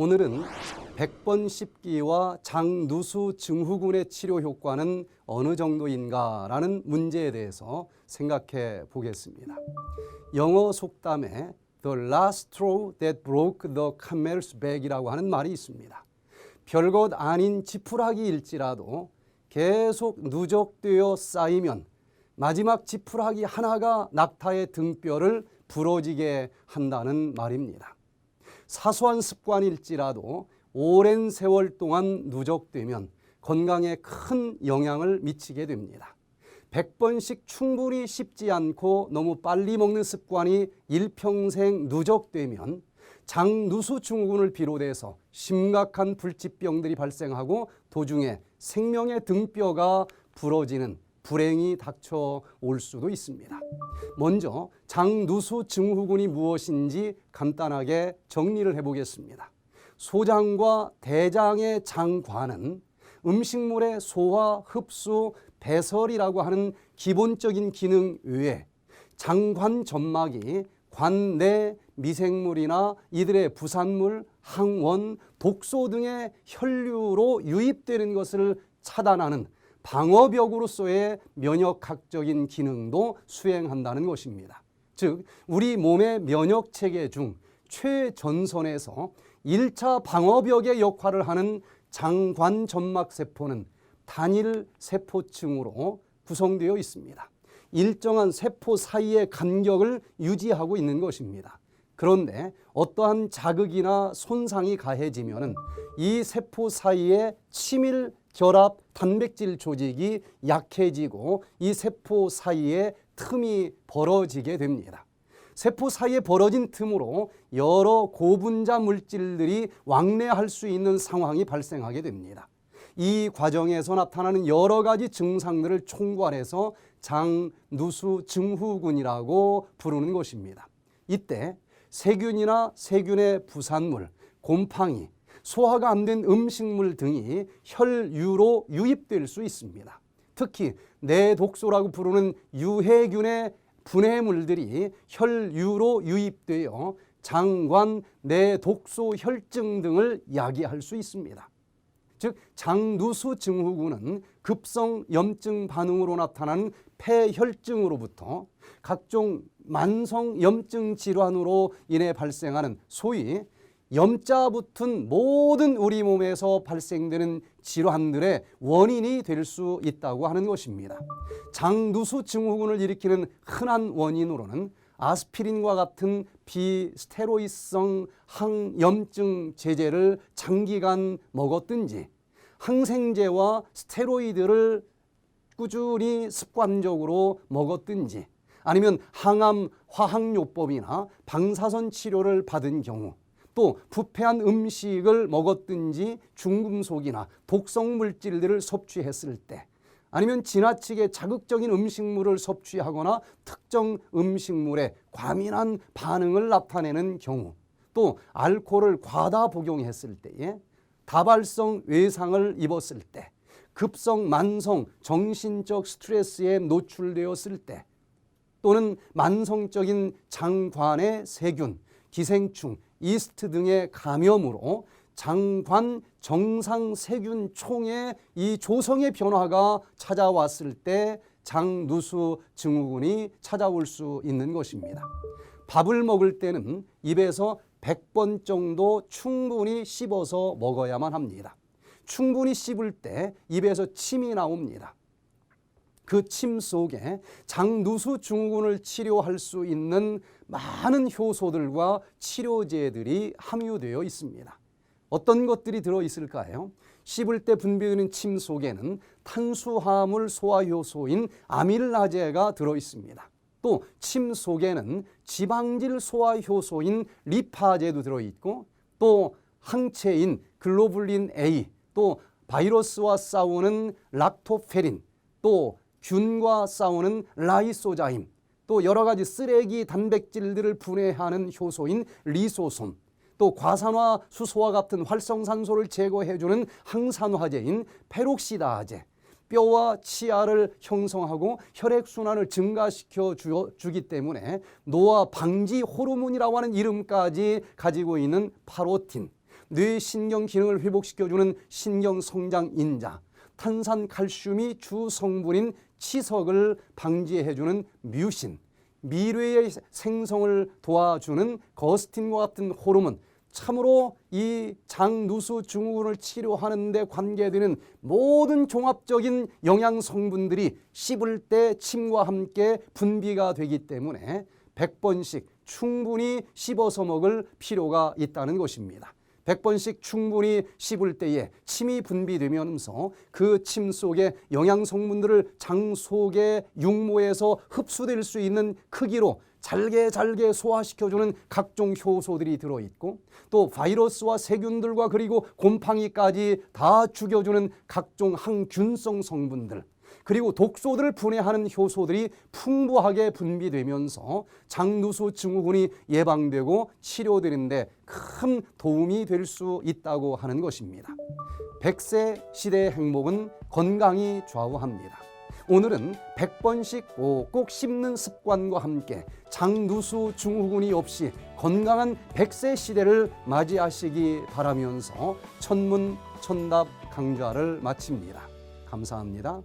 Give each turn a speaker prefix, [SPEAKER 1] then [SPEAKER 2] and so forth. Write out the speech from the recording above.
[SPEAKER 1] 오늘은 백번 씹기와 장누수 증후군의 치료 효과는 어느 정도인가라는 문제에 대해서 생각해 보겠습니다. 영어 속담에 The last straw that broke the camel's back이라고 하는 말이 있습니다. 별것 아닌 지푸라기일지라도 계속 누적되어 쌓이면 마지막 지푸라기 하나가 낙타의 등뼈를 부러지게 한다는 말입니다. 사소한 습관일지라도 오랜 세월 동안 누적되면 건강에 큰 영향을 미치게 됩니다. 100번씩 충분히 씹지 않고 너무 빨리 먹는 습관이 일평생 누적되면 장누수 증후군을 비롯해서 심각한 불치병들이 발생하고 도중에 생명의 등뼈가 부러지는 불행이 닥쳐올 수도 있습니다. 먼저 장누수 증후군이 무엇인지 간단하게 정리를 해보겠습니다. 소장과 대장의 장관은 음식물의 소화, 흡수, 배설이라고 하는 기본적인 기능 외에 장관 점막이 관 내 미생물이나 이들의 부산물, 항원, 독소 등의 혈류로 유입되는 것을 차단하는 방어벽으로서의 면역학적인 기능도 수행한다는 것입니다. 즉 우리 몸의 면역체계 중 최전선에서 1차 방어벽의 역할을 하는 장관점막세포는 단일 세포층으로 구성되어 있습니다. 일정한 세포 사이의 간격을 유지하고 있는 것입니다. 그런데 어떠한 자극이나 손상이 가해지면 이 세포 사이의 친밀 결합 단백질 조직이 약해지고 이 세포 사이에 틈이 벌어지게 됩니다. 세포 사이에 벌어진 틈으로 여러 고분자 물질들이 왕래할 수 있는 상황이 발생하게 됩니다. 이 과정에서 나타나는 여러 가지 증상들을 총괄해서 장누수 증후군이라고 부르는 것입니다. 이때 세균이나 세균의 부산물, 곰팡이, 소화가 안 된 음식물 등이 혈유로 유입될 수 있습니다. 특히 내독소라고 부르는 유해균의 분해물들이 혈유로 유입되어 장관 내독소 혈증 등을 야기할 수 있습니다. 즉 장누수 증후군은 급성 염증 반응으로 나타나는 폐혈증으로부터 각종 만성 염증 질환으로 인해 발생하는 소위 염자 붙은 모든 우리 몸에서 발생되는 질환들의 원인이 될 수 있다고 하는 것입니다. 장누수 증후군을 일으키는 흔한 원인으로는 아스피린과 같은 비스테로이드성 항염증 제제를 장기간 먹었든지 항생제와 스테로이드를 꾸준히 습관적으로 먹었든지 아니면 항암 화학요법이나 방사선 치료를 받은 경우 또 부패한 음식을 먹었든지 중금속이나 독성 물질들을 섭취했을 때 아니면 지나치게 자극적인 음식물을 섭취하거나 특정 음식물에 과민한 반응을 나타내는 경우 또 알코올을 과다 복용했을 때에 다발성 외상을 입었을 때 급성 만성 정신적 스트레스에 노출되었을 때 또는 만성적인 장관의 세균, 기생충, 이스트 등의 감염으로 장관 정상 세균 총의 이 조성의 변화가 찾아왔을 때 장누수 증후군이 찾아올 수 있는 것입니다. 밥을 먹을 때는 입에서 100번 정도 충분히 씹어서 먹어야만 합니다. 충분히 씹을 때 입에서 침이 나옵니다. 그 침 속에 장누수 증후군을 치료할 수 있는 많은 효소들과 치료제들이 함유되어 있습니다. 어떤 것들이 들어있을까요? 씹을 때 분비되는 침 속에는 탄수화물 소화효소인 아밀라제가 들어있습니다. 또 침 속에는 지방질 소화효소인 리파제도 들어있고 또 항체인 글로불린 A, 또 바이러스와 싸우는 락토페린, 또 균과 싸우는 라이소자임, 또 여러 가지 쓰레기 단백질들을 분해하는 효소인 리소솜, 또 과산화 수소와 같은 활성산소를 제거해주는 항산화제인 페록시다제, 뼈와 치아를 형성하고 혈액순환을 증가시켜 주기 때문에 노화 방지 호르몬이라고 하는 이름까지 가지고 있는 파로틴, 뇌 신경 기능을 회복시켜주는 신경성장인자, 탄산칼슘이 주 성분인 치석을 방지해주는 뮤신, 미뢰의 생성을 도와주는 거스틴과 같은 호르몬, 참으로 이 장누수 증후군을 치료하는 데 관계되는 모든 종합적인 영양 성분들이 씹을 때 침과 함께 분비가 되기 때문에 100번씩 충분히 씹어서 먹을 필요가 있다는 것입니다. 100번씩 충분히 씹을 때에 침이 분비되면서 그 침 속에 영양 성분들을 장 속의 육모에서 흡수될 수 있는 크기로 잘게 소화시켜주는 각종 효소들이 들어있고, 또 바이러스와 세균들과 그리고 곰팡이까지 다 죽여주는 각종 항균성 성분들, 그리고 독소들을 분해하는 효소들이 풍부하게 분비되면서 장누수 증후군이 예방되고 치료되는 데 큰 도움이 될 수 있다고 하는 것입니다. 100세 시대의 행복은 건강이 좌우합니다. 오늘은 100번씩 꼭 씹는 습관과 함께 장누수 증후군이 없이 건강한 100세 시대를 맞이하시기 바라면서 천문천답 강좌를 마칩니다. 감사합니다.